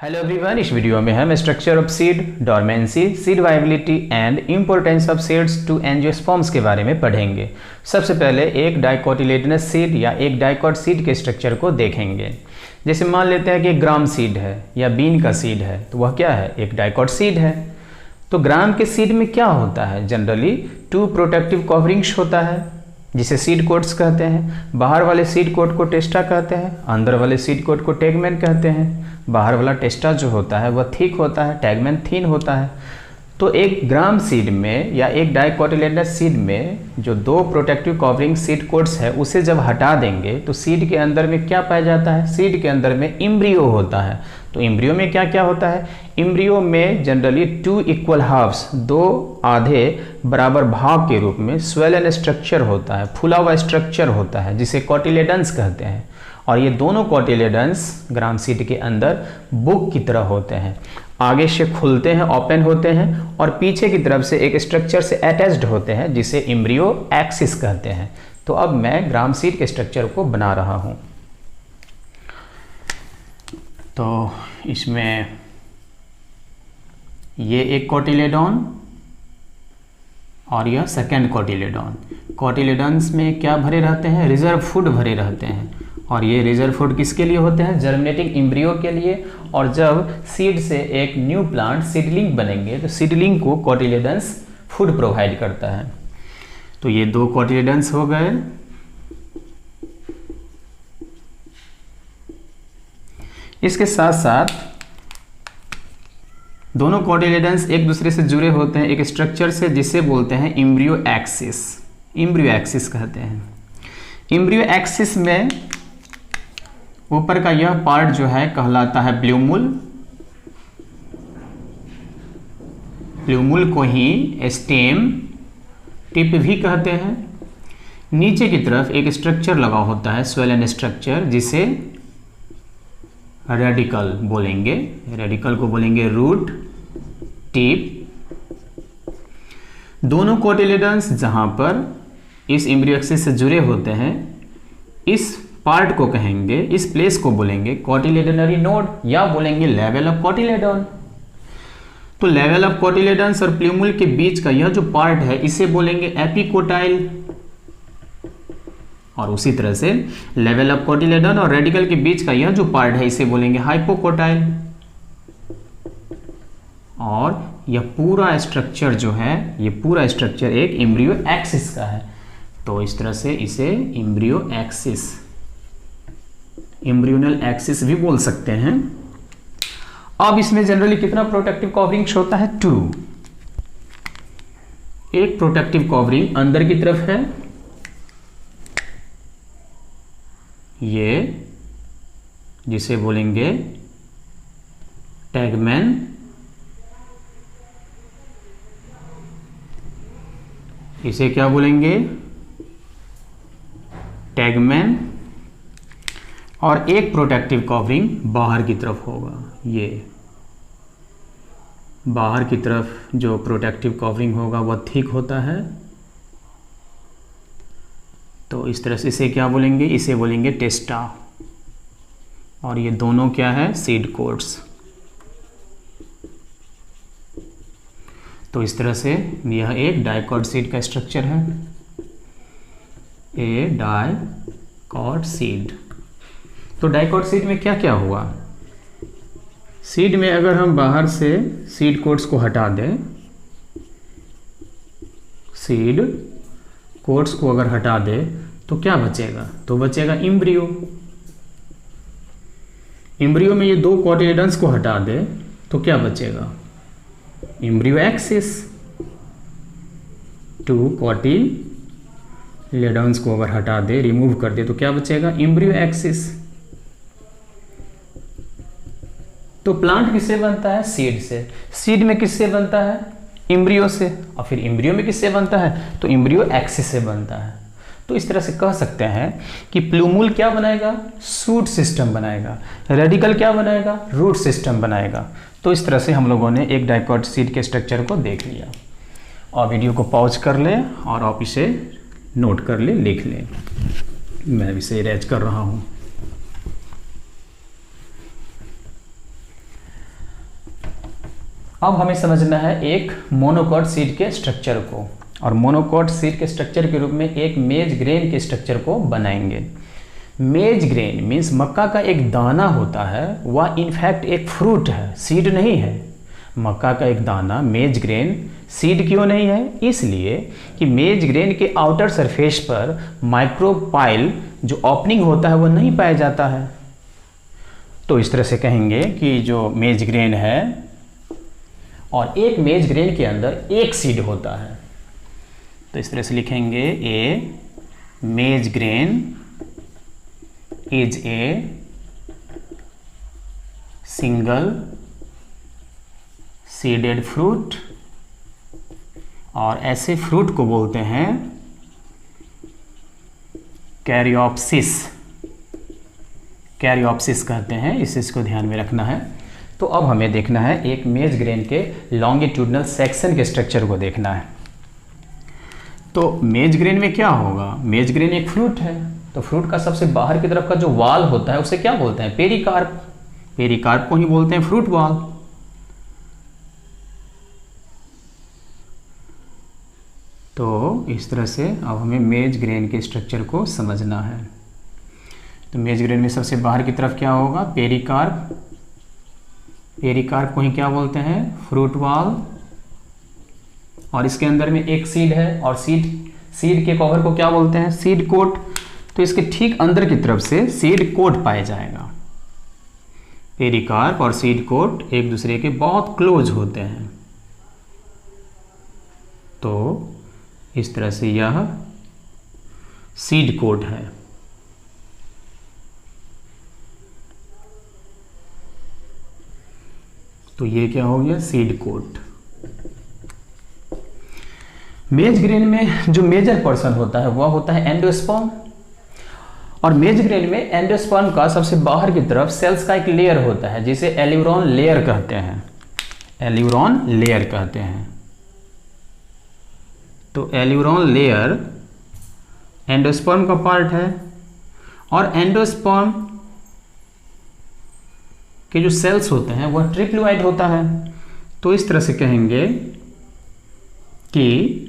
Hello everyone, इस video में हम structure of seed, dormancy, seed viability and importance of seeds to angiosperms के बारे में पढ़ेंगे। सबसे पहले एक डाइकोटिलेडनस सीड या एक डाइकोट सीड के स्ट्रक्चर को देखेंगे। जैसे मान लेते हैं कि ग्राम सीड है या बीन का सीड है, तो वह क्या है? एक डाइकोट सीड है। तो ग्राम के सीड में क्या होता है? जनरली 2 प्रोटेक्टिव कवरिंग्स होता है जिसे सीड कोट्स कहते हैं। बाहर वाले सीड कोट को टेस्टा कहते हैं, अंदर वाले सीड कोट को टैगमेन कहते हैं। बाहर वाला टेस्टा जो होता है वह थिक होता है, टैगमेन थिन होता है। तो एक ग्राम सीड में या एक डाइकोटिलेडनस सीड में जो 2 प्रोटेक्टिव कवरिंग सीड कोट्स है उसे जब हटा देंगे तो सीड के अंदर में क्या पाया जाता है? सीड के अंदर में इम्ब्रियो होता है। तो इम्ब्रियो में क्या क्या होता है? इम्ब्रियो में जनरली 2 इक्वल हाफ्स, 2 आधे बराबर भाग के रूप में स्वेलन स्ट्रक्चर होता है, फूला हुआ स्ट्रक्चर होता है जिसे कोटिलेडन्स कहते हैं। और ये दोनों कोटिलेडन्स ग्राम सीड के अंदर बुक की तरह होते हैं, आगे से खुलते हैं, ओपन होते हैं, और पीछे की तरफ से एक स्ट्रक्चर से अटैच्ड होते हैं जिसे इम्ब्रियो एक्सिस कहते हैं। तो अब मैं ग्राम सीड के स्ट्रक्चर को बना रहा हूँ। तो इसमें ये एक कोटिलेडॉन और यह सेकेंड कोटिलेडॉन। कोटिलेडन्स में क्या भरे रहते हैं? रिजर्व फूड भरे रहते हैं। और ये रिजर्व फूड किसके लिए होते हैं? जर्मिनेटिंग इम्ब्रियो के लिए। और जब सीड से एक न्यू प्लांट सीडलिंग बनेंगे तो सीडलिंग को कोटिलेडन्स फूड प्रोवाइड करता है। तो ये 2 कोटिलेडन्स हो गए। इसके साथ साथ दोनों कोटिलेडन्स एक दूसरे से जुड़े होते हैं एक स्ट्रक्चर से जिसे बोलते हैं इम्ब्रियो एक्सिस। इम्ब्रियो एक्सिस कहते हैं। इम्ब्रियो एक्सिस में ऊपर का यह पार्ट जो है कहलाता है ब्ल्यूमुल। ब्ल्यूमुल को ही स्टेम, टिप भी कहते हैं। नीचे की तरफ एक स्ट्रक्चर लगा होता है, स्वेलन स्ट्रक्चर, जिसे रेडिकल बोलेंगे। रेडिकल को बोलेंगे रूट टिप। दोनों कोटिलेडन्स जहां पर इस इम्ब्रियो एक्सिस से जुड़े होते हैं, इस पार्ट को कहेंगे, इस प्लेस को बोलेंगे कोटिलेडनरी नोड या बोलेंगे लेवल ऑफ कोटिलेडन। तो लेवल ऑफ कोटिलेडन्स और प्ल्यूमुल के बीच का यह जो पार्ट है इसे बोलेंगे एपिकोटाइल। और उसी तरह से लेवल ऑफ कोटिलेडन और रेडिकल के बीच का यह जो पार्ट है इसे बोलेंगे हाइपोकोटाइल। और यह पूरा स्ट्रक्चर जो है, ये पूरा स्ट्रक्चर एक इम्ब्रियो एक्सिस का है। तो इस तरह से इसे इम्ब्रियो एक्सिस, एम्ब्रियोनल एक्सिस भी बोल सकते हैं। अब इसमें जनरली कितना प्रोटेक्टिव कवरिंग्स होता है? 2। एक प्रोटेक्टिव कवरिंग अंदर की तरफ है, ये जिसे बोलेंगे टैगमेन। इसे क्या बोलेंगे? टैगमेन। और एक प्रोटेक्टिव कवरिंग बाहर की तरफ होगा। ये बाहर की तरफ जो प्रोटेक्टिव कवरिंग होगा वह थिक होता है। तो इस तरह से इसे क्या बोलेंगे? इसे बोलेंगे टेस्टा। और ये दोनों क्या है? Seed quotes. तो इस तरह से यह एक डाइकोट सीड का स्ट्रक्चर है, ए डाइकोट सीड। तो डाइकोट सीड में क्या क्या हुआ? सीड में अगर हम बाहर से सीड कोट्स को हटा दें, सीड कोट्स को अगर हटा दे तो क्या बचेगा? तो बचेगा इम्ब्रियो। इम्ब्रियो में ये 2 कोटिलेडन्स को हटा दे तो क्या बचेगा? Embryo axis. 2 कोटिलेडन्स को अगर हटा दे, रिमूव कर दे, तो क्या बचेगा? Embryo axis. तो प्लांट किससे बनता है? सीड से। सीड में किससे बनता है? इम्ब्रियो से। और फिर इम्ब्रियो में किससे बनता है? तो इम्ब्रियो एक्सिस से बनता है। तो इस तरह से कह सकते हैं कि प्लूमुल क्या बनाएगा? शूट सिस्टम बनाएगा। रेडिकल क्या बनाएगा? रूट सिस्टम बनाएगा। तो इस तरह से हम लोगों ने एक डाइकोट सीड के स्ट्रक्चर को देख लिया। और वीडियो को पॉज कर लें और आप इसे नोट कर लें, लिख लें। मैं इसे इरेज कर रहा हूँ। अब हमें समझना है एक मोनोकॉट सीड के स्ट्रक्चर को, और मोनोकॉट सीड के स्ट्रक्चर के रूप में एक मेज ग्रेन के स्ट्रक्चर को बनाएंगे। मेज ग्रेन मीन्स मक्का का एक दाना होता है, वह इनफैक्ट एक फ्रूट है, सीड नहीं है। मक्का का एक दाना मेज ग्रेन सीड क्यों नहीं है? इसलिए कि मेज ग्रेन के आउटर सरफेस पर माइक्रोपाइल जो ओपनिंग होता है वो नहीं पाया जाता है। तो इस तरह से कहेंगे कि जो मेज ग्रेन है, और एक मेज ग्रेन के अंदर एक सीड होता है, तो इस तरह से लिखेंगे a maize grain is a single seeded fruit, और ऐसे फ्रूट को बोलते हैं कैरियोप्सिस, कैरियोप्सिस कहते हैं। इस चीज़ को ध्यान में रखना है। तो अब हमें देखना है एक मेज ग्रेन के लॉन्गिट्यूडनल सेक्शन के स्ट्रक्चर को देखना है। तो मेज ग्रेन में क्या होगा? मेज ग्रेन एक फ्रूट है, तो फ्रूट का सबसे बाहर की तरफ का जो वाल होता है उसे क्या बोलते हैं? पेरिकार्प। पेरिकार्प को ही बोलते हैं फ्रूट वाल। तो इस तरह से अब हमें मेज ग्रेन के स्ट्रक्चर को समझना है। तो मेज ग्रेन में सबसे बाहर की तरफ क्या होगा? पेरिकार्प। पेरिकार्प को ही क्या बोलते हैं? फ्रूट वाल। और इसके अंदर में एक सीड है, और सीड के कवर को क्या बोलते हैं? Seed coat. तो इसके ठीक अंदर की तरफ से सीड कोट पाया जाएगा। पेरिकार्प और सीड कोट एक दूसरे के बहुत क्लोज होते हैं। तो इस तरह से यह सीड कोट है। तो ये क्या हो गया? Seed coat. मेज ग्रेन में जो मेजर पर्सन होता है वह होता है एंडोस्पर्म, और मेज ग्रेन में एंडोस्पर्म का सबसे बाहर की तरफ सेल्स का एक लेयर होता है जिसे एल्यूरोन लेयर कहते हैं। एल्यूरोन लेयर कहते हैं। तो एल्यूरोन लेयर एंडोस्पर्म का पार्ट है, और एंडोस्पर्म के जो सेल्स होते हैं वह ट्रिप्लोइड होता है। तो इस तरह से कहेंगे कि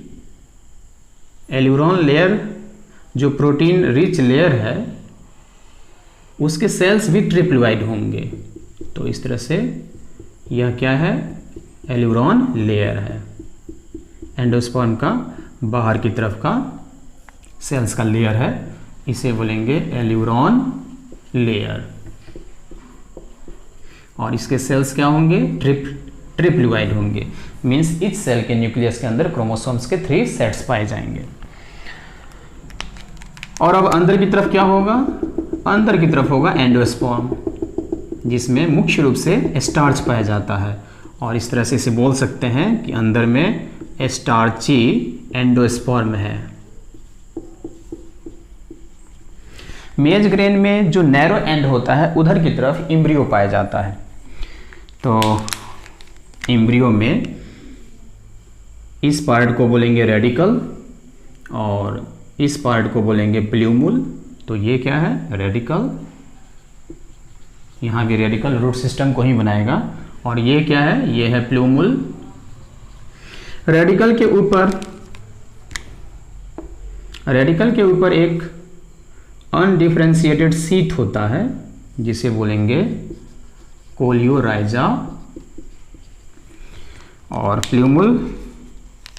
एल्यूरोन लेयर जो प्रोटीन रिच लेयर है उसके सेल्स भी ट्रिप्लोइड होंगे। तो इस तरह से यह क्या है? एल्यूरोन लेयर है। एंडोस्पर्म का बाहर की तरफ का सेल्स का लेयर है, इसे बोलेंगे एल्यूरोन लेयर। और इसके सेल्स क्या होंगे? ट्रिप्लोइड होंगे। मीन्स इस सेल के न्यूक्लियस के अंदर क्रोमोसोम्स के 3 सेट्स पाए जाएंगे। और अब अंदर की तरफ क्या होगा? अंदर की तरफ होगा एंडोस्पर्म, जिसमें मुख्य रूप से स्टार्च पाया जाता है। और इस तरह से इसे बोल सकते हैं कि अंदर में स्टार्ची एंडोस्पर्म है। मेज ग्रेन में जो नैरो एंड होता है उधर की तरफ इम्ब्रियो पाया जाता है। तो इम्ब्रियो में इस पार्ट को बोलेंगे रेडिकल, और इस पार्ट को बोलेंगे प्ल्यूमुल। तो ये क्या है? रेडिकल। यहाँ भी रेडिकल रूट सिस्टम को ही बनाएगा। और ये क्या है? ये है प्ल्यूमुल। रेडिकल के ऊपर एक अनडिफरेंशिएटेड शीथ होता है जिसे बोलेंगे कोलियोराइजा, और प्ल्यूमुल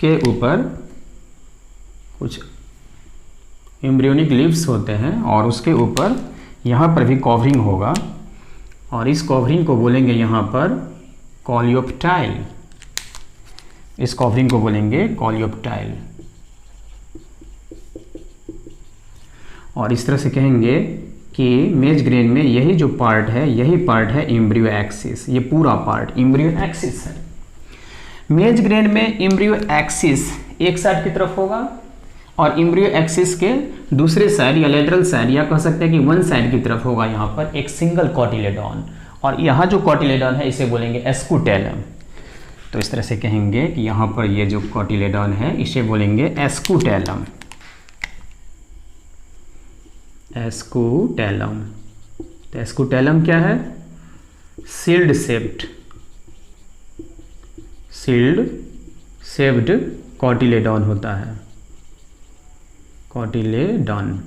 के ऊपर कुछ एम्ब्रियोनिक लीव्स होते हैं, और उसके ऊपर यहाँ पर भी कवरिंग होगा, और इस कवरिंग को बोलेंगे यहाँ पर कॉलियोप्टाइल। इस कवरिंग को बोलेंगे कॉलियोप्टाइल। और इस तरह से कहेंगे कि मेज ग्रेन में यही जो पार्ट है यही पार्ट है एम्ब्रियो एक्सिस। ये पूरा पार्ट एम्ब्रियो एक्सिस है। मेज ग्रेन में एम्ब्रियो एक्सिस एक साइड की तरफ होगा, और एम्ब्रियो एक्सिस के दूसरे साइड या लेटरल साइड, या कह सकते हैं कि वन साइड की तरफ होगा यहाँ पर एक सिंगल कॉटिलेडॉन, और यहाँ जो कॉटिलेडॉन है इसे बोलेंगे एस्कुटेलम। तो इस तरह से कहेंगे कि यहाँ पर ये जो कॉटिलेडॉन है इसे बोलेंगे एस्कुटेलम। एस्कुटेलम। तो एस्कुटेलम क्या है? Shield shaped. शेप्ड कॉटिलेडॉन होता है, कॉटिलेडॉन।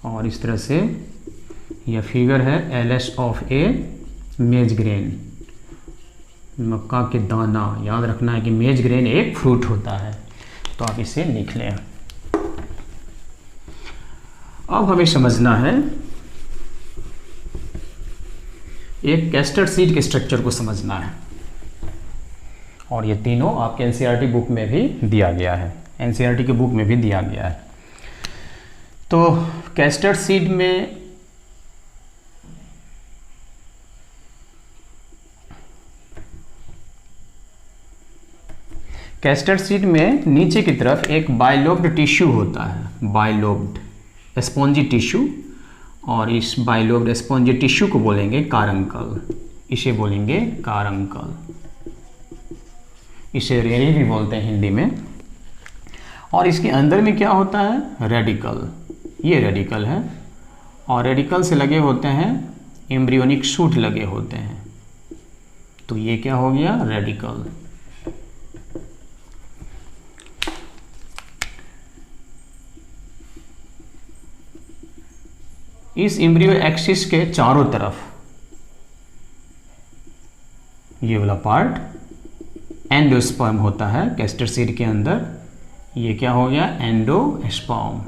और इस तरह से यह फिगर है LS of A maize grain, मक्का के दाना। याद रखना है कि मेज ग्रेन एक फ्रूट होता है, तो आप इसे लिख लें। अब हमें समझना है एक कैस्टर सीड के स्ट्रक्चर को समझना है, और ये तीनों आपके एनसीईआरटी बुक में भी दिया गया है, एनसीईआरटी के बुक में भी दिया गया है। तो कैस्टर सीड में नीचे की तरफ एक बाइलोब्ड टिश्यू होता है, बाइलोब्ड स्पॉन्जी टिश्यू, और इस बाइलोब्ड स्पॉन्जी टिश्यू को बोलेंगे कारंकल, इसे बोलेंगे कारंकल, इसे रेनी भी बोलते हैं हिंदी में। और इसके अंदर में क्या होता है, रेडिकल, ये रेडिकल है, और रेडिकल से लगे होते हैं एम्ब्रियोनिक शूट लगे होते हैं, तो ये क्या हो गया, रेडिकल। इस एम्ब्रियो एक्सिस के चारों तरफ ये वाला पार्ट एंडोस्पर्म होता है कैस्टर सीड के अंदर, ये क्या हो गया, एंडोस्पर्म।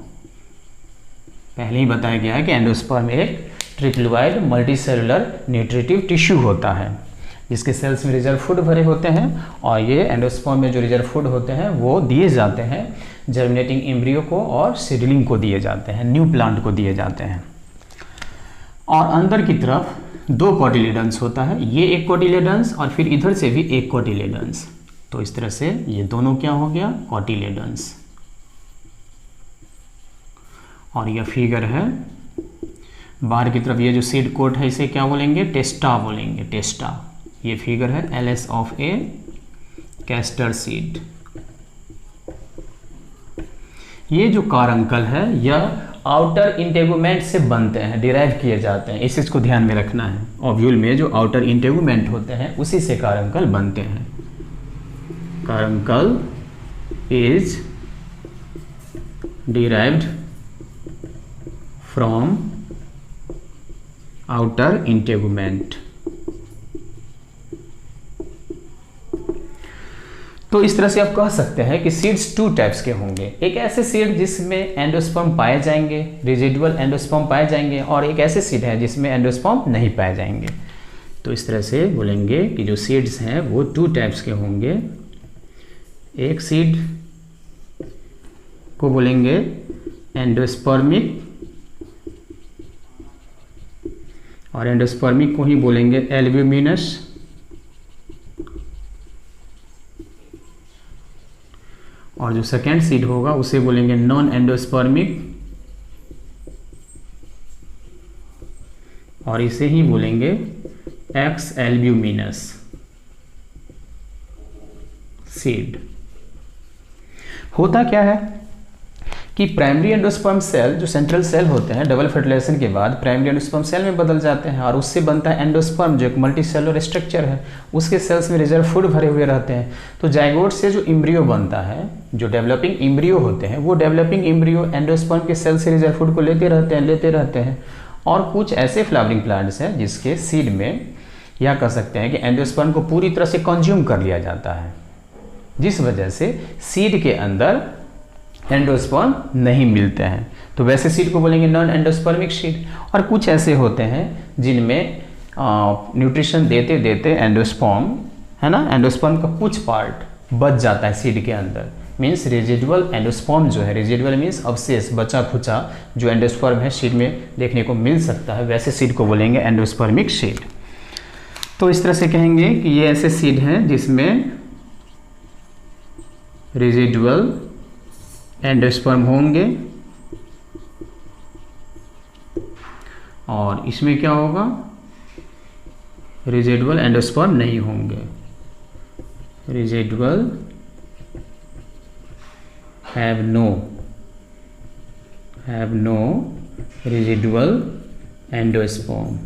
पहले ही बताया गया है कि एंडोस्पर्म एक ट्रिप्लोइड मल्टीसेलुलर न्यूट्रिटिव टिश्यू होता है जिसके सेल्स में रिजर्व फूड भरे होते हैं, और ये एंडोस्पर्म में जो रिजर्व फूड होते हैं वो दिए जाते हैं जर्मिनेटिंग एम्ब्रियो को और सीडलिंग को दिए जाते हैं, न्यू प्लांट को दिए जाते हैं। और अंदर की तरफ दो कॉटिलेडन्स होता है, ये एक कॉटिलेडन्स और फिर इधर से भी एक कॉटिलेडन्स, तो इस तरह से ये दोनों क्या हो गया, कॉटिलेडन्स। और यह फिगर है बाहर की तरफ, ये जो सीड कोट है इसे क्या बोलेंगे, टेस्टा बोलेंगे, टेस्टा। ये फिगर है LS of A castor seed. ये जो कारंकल है यह आउटर इंटेगुमेंट से बनते हैं, डिराइव किए जाते हैं, इस चीज को ध्यान में रखना है। ओव्यूल में जो आउटर इंटेगुमेंट होते हैं उसी से कारंकल बनते हैं। Caruncle is derived from outer integument. तो इस तरह से आप कह सकते हैं कि सीड्स टू टाइप्स के होंगे, एक ऐसे सीड जिसमें एंडोस्पर्म पाए जाएंगे, रेजिडुअल एंडोस्पर्म पाए जाएंगे, और एक ऐसे सीड है जिसमें एंडोस्पर्म नहीं पाए जाएंगे। तो इस तरह से बोलेंगे कि जो सीड्स हैं वो टू टाइप्स के होंगे। एक सीड को बोलेंगे एंडोस्पर्मिक, और एंडोस्पर्मिक को ही बोलेंगे एल्ब्यूमिनस, और जो सेकेंड सीड होगा उसे बोलेंगे नॉन एंडोस्पर्मिक, और इसे ही बोलेंगे एक्स एल्ब्यूमिनस सीड। होता क्या है कि प्राइमरी एंडोस्पर्म सेल जो सेंट्रल सेल होते हैं डबल फर्टिलाइजेशन के बाद प्राइमरी एंडोस्पर्म सेल में बदल जाते हैं, और उससे बनता है एंडोस्पर्म जो एक मल्टीसेलुलर स्ट्रक्चर है, उसके सेल्स में रिजर्व फूड भरे हुए रहते हैं। तो जाइगोट से जो एम्ब्रियो बनता है, जो डेवलपिंग एम्ब्रियो होते हैं, वो डेवलपिंग एम्ब्रियो एंडोस्पर्म के सेल से रिजर्व फूड को लेते रहते हैं। और कुछ ऐसे फ्लावरिंग प्लांट्स हैं जिसके सीड में या कह सकते हैं कि एंडोस्पर्म को पूरी तरह से कंज्यूम कर लिया जाता है, जिस वजह से सीड के अंदर एंडोस्पर्म नहीं मिलते हैं, तो वैसे सीड को बोलेंगे नॉन एंडोस्पर्मिक सीड। और कुछ ऐसे होते हैं जिनमें न्यूट्रिशन देते देते एंडोस्पर्म है ना, एंडोस्पर्म का कुछ पार्ट बच जाता है सीड के अंदर, मीन्स रेजिडुअल एंडोस्पर्म जो है, रेजिडुअल मीन्स अवशेष, बचा खुचा जो एंडोस्पर्म है सीड में देखने को मिल सकता है, वैसे सीड को बोलेंगे एंडोस्पर्मिक सीड। तो इस तरह से कहेंगे कि ये ऐसे सीड हैं जिसमें रेजिडुअल एंडोस्पर्म होंगे, और इसमें क्या होगा, रेजिडुअल एंडोस्पर्म नहीं होंगे। Residual have no residual endosperm.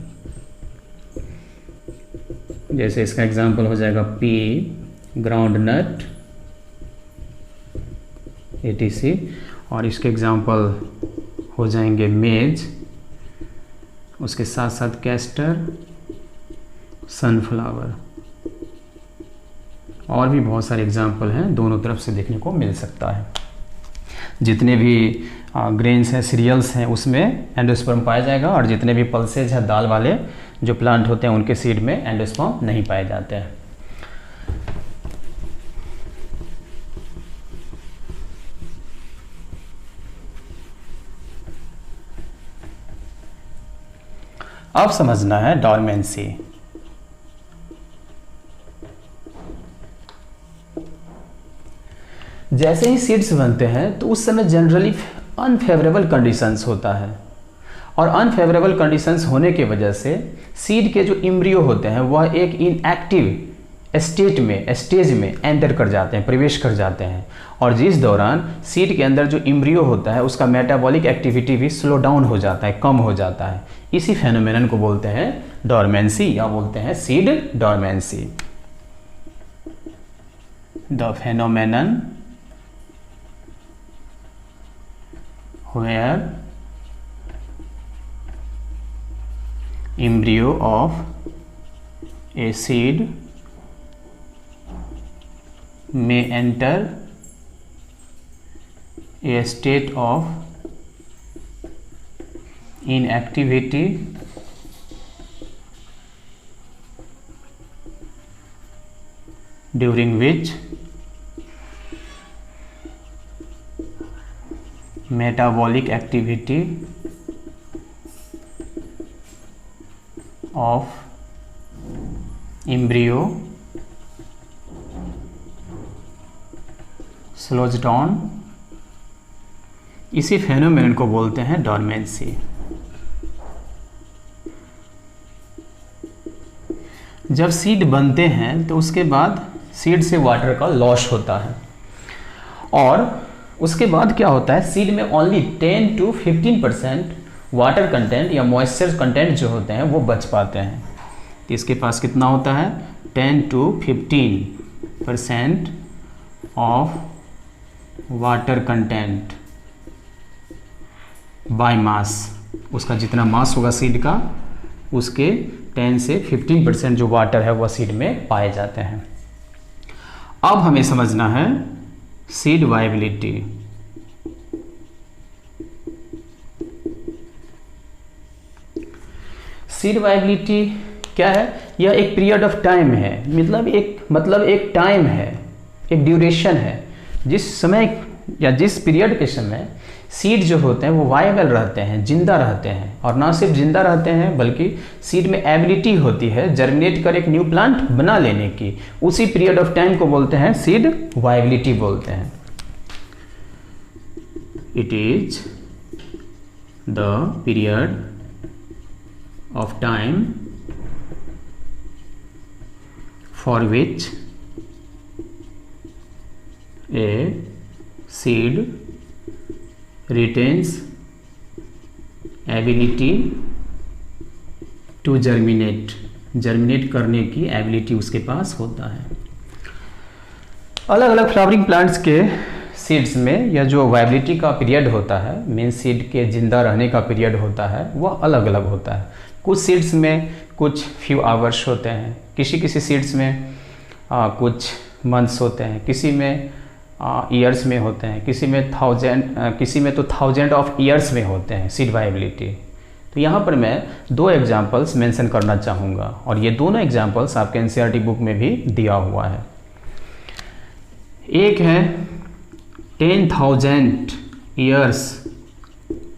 जैसे इसका एग्जांपल हो जाएगा पी, ग्राउंड नट, etc। और इसके एग्जांपल हो जाएंगे मेज, उसके साथ साथ कैस्टर, सनफ्लावर, और भी बहुत सारे एग्जांपल हैं, दोनों तरफ से देखने को मिल सकता है। जितने भी ग्रेन्स हैं, सीरियल्स हैं, उसमें एंडोस्पर्म पाया जाएगा, और जितने भी पल्सेज हैं, दाल वाले जो प्लांट होते हैं, उनके सीड में एंडोस्पर्म नहीं पाए जाते हैं। अब समझना है डॉर्मेंसी। जैसे ही सीड्स बनते हैं तो उस समय जनरली अनफेवरेबल कंडीशंस होता है, और अनफेवरेबल कंडीशंस होने की वजह से सीड के जो एम्ब्रियो होते हैं वह एक इनएक्टिव स्टेज में एंटर कर जाते हैं, प्रवेश कर जाते हैं, और जिस दौरान सीड के अंदर जो एम्ब्रियो होता है उसका मेटाबॉलिक एक्टिविटी भी स्लो डाउन हो जाता है, कम हो जाता है। इसी फेनोमेनन को बोलते हैं डॉर्मेंसी, या बोलते हैं seed dormancy. The phenomenon where embryo of a seed may enter a state of inactivity during which metabolic activity of embryo slows down। इसी फेनोमेनन को बोलते हैं डॉर्मेंसी। जब सीड बनते हैं तो उसके बाद सीड से वाटर का लॉस होता है, और उसके बाद क्या होता है, सीड में ओनली 10 to 15% वाटर कंटेंट या मॉइस्चर कंटेंट जो होते हैं वो बच पाते हैं। तो इसके पास कितना होता है, 10 to 15% of water content by mass. उसका जितना मास होगा सीड का, उसके 10 से 15% जो वाटर है वह सीड में पाए जाते हैं। अब हमें समझना है सीड वायबिलिटी। सीड वायबिलिटी क्या है, यह एक पीरियड ऑफ टाइम है, मतलब एक टाइम है, एक ड्यूरेशन है, जिस समय या जिस पीरियड के समय सीड जो होते हैं वो वायबल रहते हैं, जिंदा रहते हैं, और ना सिर्फ जिंदा रहते हैं बल्कि सीड में एबिलिटी होती है जर्मिनेट कर एक न्यू प्लांट बना लेने की। उसी पीरियड ऑफ टाइम को बोलते हैं सीड वायबिलिटी बोलते हैं। It is the period of time for which a seed retains ability to germinate करने की एबिलिटी उसके पास होता है। अलग अलग फ्लावरिंग प्लांट्स के सीड्स में यह जो वायबिलिटी का पीरियड होता है, मेन सीड के जिंदा रहने का पीरियड होता है, वह अलग अलग होता है। कुछ सीड्स में कुछ फ्यू आवर्स होते हैं, किसी सीड्स में कुछ मंथ्स होते हैं, किसी में ईयर्स में होते हैं, किसी में तो 1000 ऑफ ईयर्स में होते हैं सीड वायबिलिटी। तो यहाँ पर मैं 2 एग्जांपल्स मेंशन करना चाहूँगा, और ये दोनों एग्जांपल्स आपके एनसीईआरटी बुक में भी दिया हुआ है। एक है 10,000 years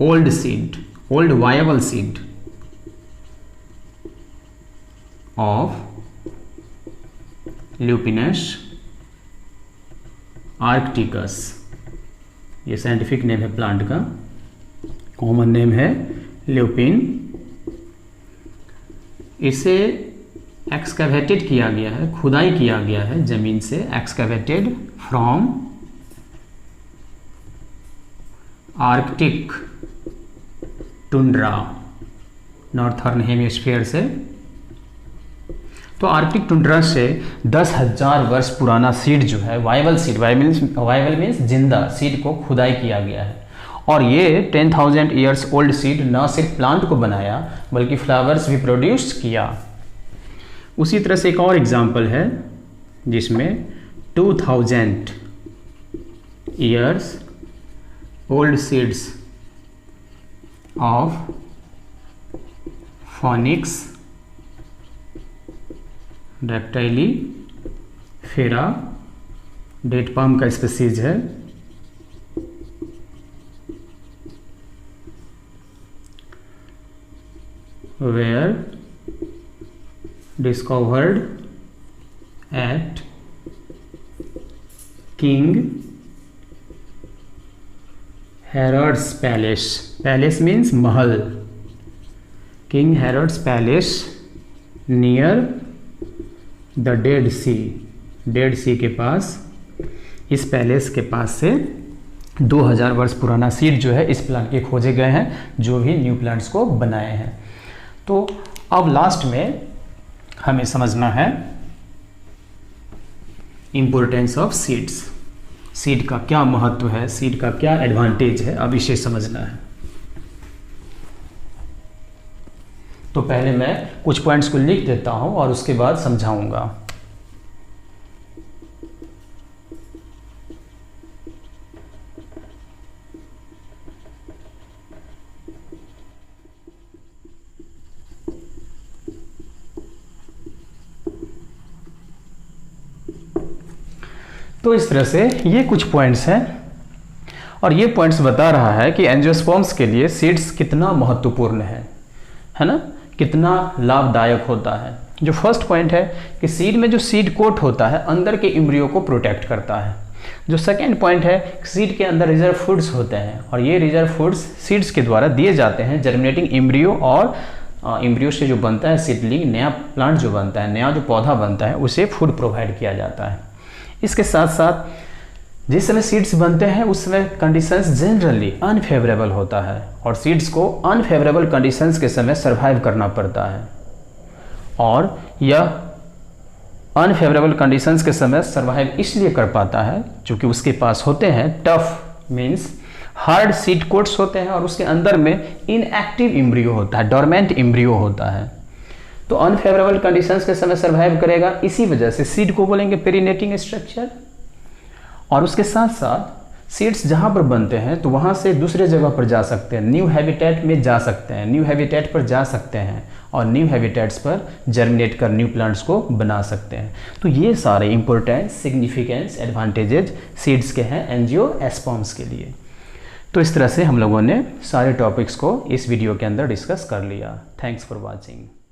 old seed, old viable seed of Lupinus arcticus. ये साइंटिफिक नेम है प्लांट का, कॉमन नेम है ल्यूपिन। इसे एक्सकैवेटेड किया गया है, खुदाई किया गया है जमीन से, excavated from Arctic tundra, northern hemisphere से तो आर्कटिक टुंड्रा से 10,000 वर्ष पुराना सीड जो है, वाइवल मीन्स जिंदा सीड को खुदाई किया गया है। और ये 10,000 ईयर्स ओल्ड सीड न सिर्फ प्लांट को बनाया बल्कि फ्लावर्स भी प्रोड्यूस किया। उसी तरह से एक और एग्जाम्पल है जिसमें 2000 years old seeds of Phoenix dactylifera, date palm का स्पीसीज है, were discovered at King Herod's Palace. Palace means Mahal. King Herod's Palace near the Dead Sea. Dead Sea के पास, इस पैलेस के पास से 2000 वर्ष पुराना सीड जो है इस प्लांट के खोजे गए हैं, जो भी न्यू प्लांट्स को बनाए हैं। तो अब लास्ट में हमें समझना है इंपॉर्टेंस ऑफ सीड्स। सीड का क्या महत्व है, सीड का क्या एडवांटेज है, अब इसे समझना है। तो पहले मैं कुछ पॉइंट्स को लिख देता हूं और उसके बाद समझाऊंगा। तो इस तरह से ये कुछ पॉइंट्स हैं और ये पॉइंट्स बता रहा है कि एंजियोस्पर्म्स के लिए सीड्स कितना महत्वपूर्ण है ना, कितना लाभदायक होता है। जो फर्स्ट पॉइंट है कि सीड में जो सीड कोट होता है अंदर के एम्ब्रियो को प्रोटेक्ट करता है। जो सेकेंड पॉइंट है, सीड के अंदर रिजर्व फूड्स होते हैं और ये रिजर्व फूड्स सीड्स के द्वारा दिए जाते हैं जर्मिनेटिंग एम्ब्रियो, और एम्ब्रियो से जो बनता है सीडलिंग, नया प्लांट जो बनता है, नया जो पौधा बनता है, उसे फूड प्रोवाइड किया जाता है। इसके साथ साथ जिस समय सीड्स बनते हैं उस समय कंडीशंस जनरली अनफेवरेबल होता है और सीड्स को अनफेवरेबल कंडीशंस के समय सरवाइव करना पड़ता है, और यह अनफेवरेबल कंडीशंस के समय सरवाइव इसलिए कर पाता है क्योंकि उसके पास होते हैं tough means hard seed quotes होते हैं और उसके अंदर में इनएक्टिव एम्ब्रियो होता है, डोरमेंट एम्ब्रियो होता है। तो अनफेवरेबल कंडीशंस के समय सरवाइव करेगा, इसी वजह से सीड को बोलेंगे पेरिनेटिंग स्ट्रक्चर। और उसके साथ साथ सीड्स जहाँ पर बनते हैं तो वहाँ से दूसरे जगह पर जा सकते हैं, न्यू हैबिटेट में जा सकते हैं, न्यू हैबिटेट पर जा सकते हैं और न्यू हैबिटेट्स पर जर्मिनेट कर न्यू प्लांट्स को बना सकते हैं। तो ये सारे इंपॉर्टेंट सिग्निफिकेंस एडवांटेजेज सीड्स के हैं एंजियोस्पर्म्स के लिए। तो इस तरह से हम लोगों ने सारे टॉपिक्स को इस वीडियो के अंदर डिस्कस कर लिया। Thanks for watching.